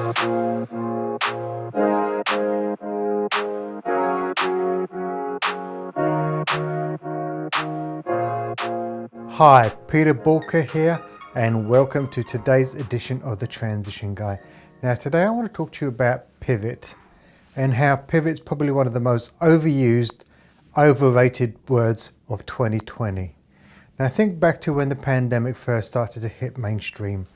Hi, Peter Boolkah here, and welcome to today's edition of the Transition Guy. Now today I want to talk to you about pivot and how pivot's probably one of the most overused, overrated words of 2020. Now think back to when the pandemic first started to hit mainstream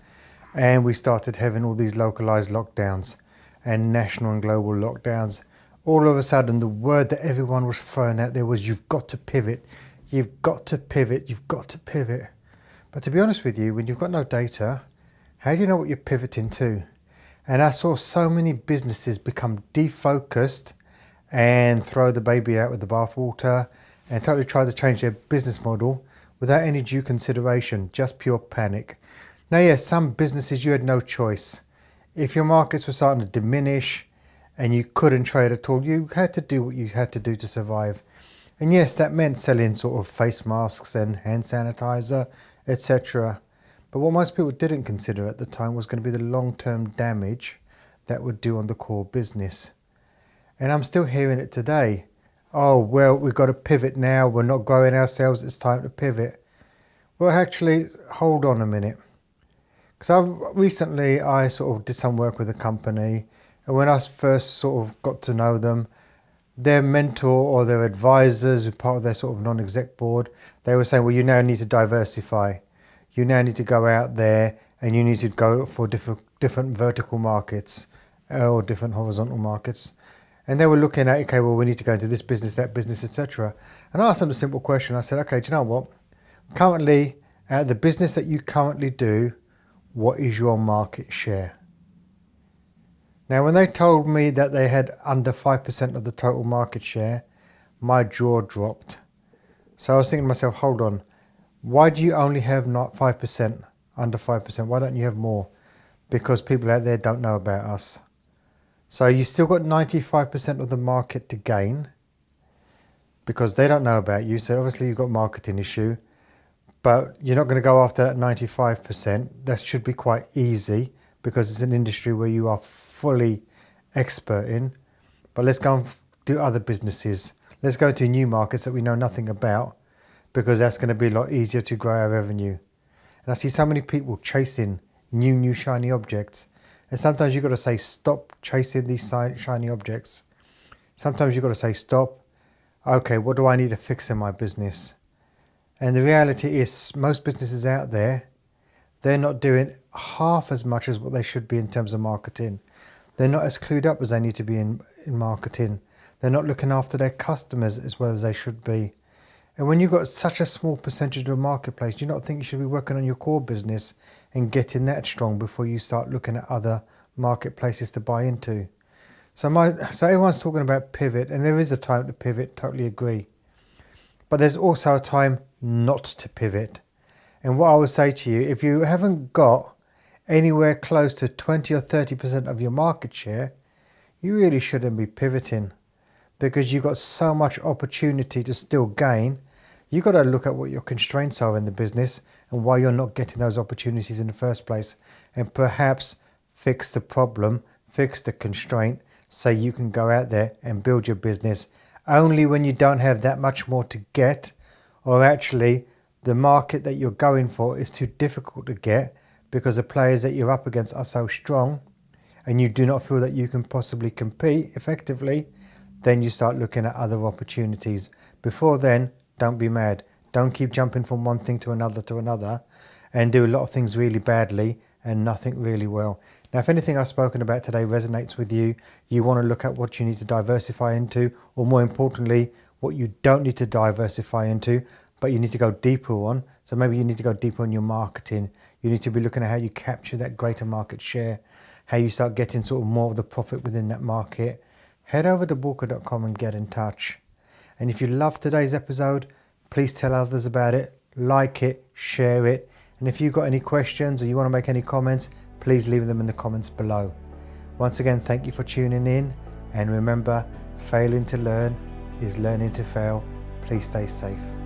and we started having all these localized lockdowns and national and global lockdowns. All of a sudden the word that everyone was throwing out there was you've got to pivot. You've got to pivot, you've got to pivot. But to be honest with you, when you've got no data, how do you know what you're pivoting to? And I saw so many businesses become defocused and throw the baby out with the bathwater and totally try to change their business model without any due consideration, just pure panic. Now yes, some businesses you had no choice. If your markets were starting to diminish and you couldn't trade at all, you had to do what you had to do to survive. And yes, that meant selling sort of face masks and hand sanitizer, etc. But what most people didn't consider at the time was going to be the long-term damage that would do on the core business. And I'm still hearing it today. Oh, well, we've got to pivot now. We're not growing ourselves. It's time to pivot. Well, actually, hold on a minute. Because recently I sort of did some work with a company. And when I first sort of got to know them, their mentor or their advisors, who part of their sort of non-exec board, they were saying, well, you now need to diversify. You now need to go out there and you need to go for different vertical markets or different horizontal markets. And they were looking at, okay, well, we need to go into this business, that business, etc. And I asked them a simple question. I said, okay, do you know what? Currently, at the business that you currently do, what is your market share? Now, when they told me that they had under 5% of the total market share, my jaw dropped. So I was thinking to myself, hold on, why do you only have not 5%, under 5%? Why don't you have more? Because people out there don't know about us. So you still got 95% of the market to gain because they don't know about you. So obviously you've got a marketing issue, but you're not going to go after that 95%. That should be quite easy because it's an industry where you are fully expert in. But let's go and do other businesses. Let's go to new markets that we know nothing about because that's going to be a lot easier to grow our revenue. And I see so many people chasing new shiny objects. And sometimes you've got to say, stop chasing these shiny objects. Sometimes you've got to say, stop. Okay, what do I need to fix in my business? And the reality is most businesses out there, they're not doing half as much as what they should be in terms of marketing. They're not as clued up as they need to be in marketing. They're not looking after their customers as well as they should be. And when you've got such a small percentage of the marketplace, do you not think you should be working on your core business and getting that strong before you start looking at other marketplaces to buy into? So everyone's talking about pivot, and there is a time to pivot, totally agree. But there's also a time not to pivot. And what I would say to you, if you haven't got anywhere close to 20 or 30% of your market share, you really shouldn't be pivoting because you've got so much opportunity to still gain. You've got to look at what your constraints are in the business and why you're not getting those opportunities in the first place, and perhaps fix the problem, fix the constraint so you can go out there and build your business only when you don't have that much more to get, or actually the market that you're going for is too difficult to get because the players that you're up against are so strong and you do not feel that you can possibly compete effectively, then you start looking at other opportunities. Before then, don't be mad. Don't keep jumping from one thing to another and do a lot of things really badly and nothing really well. Now, if anything I've spoken about today resonates with you, you want to look at what you need to diversify into, or more importantly, what you don't need to diversify into, but you need to go deeper on. So maybe you need to go deeper on your marketing. You need to be looking at how you capture that greater market share, how you start getting sort of more of the profit within that market. Head over to Boolkah.com and get in touch. And if you loved today's episode, please tell others about it, like it, share it. And if you've got any questions or you want to make any comments, please leave them in the comments below. Once again, thank you for tuning in. And remember, failing to learn is learning to fail. Please stay safe.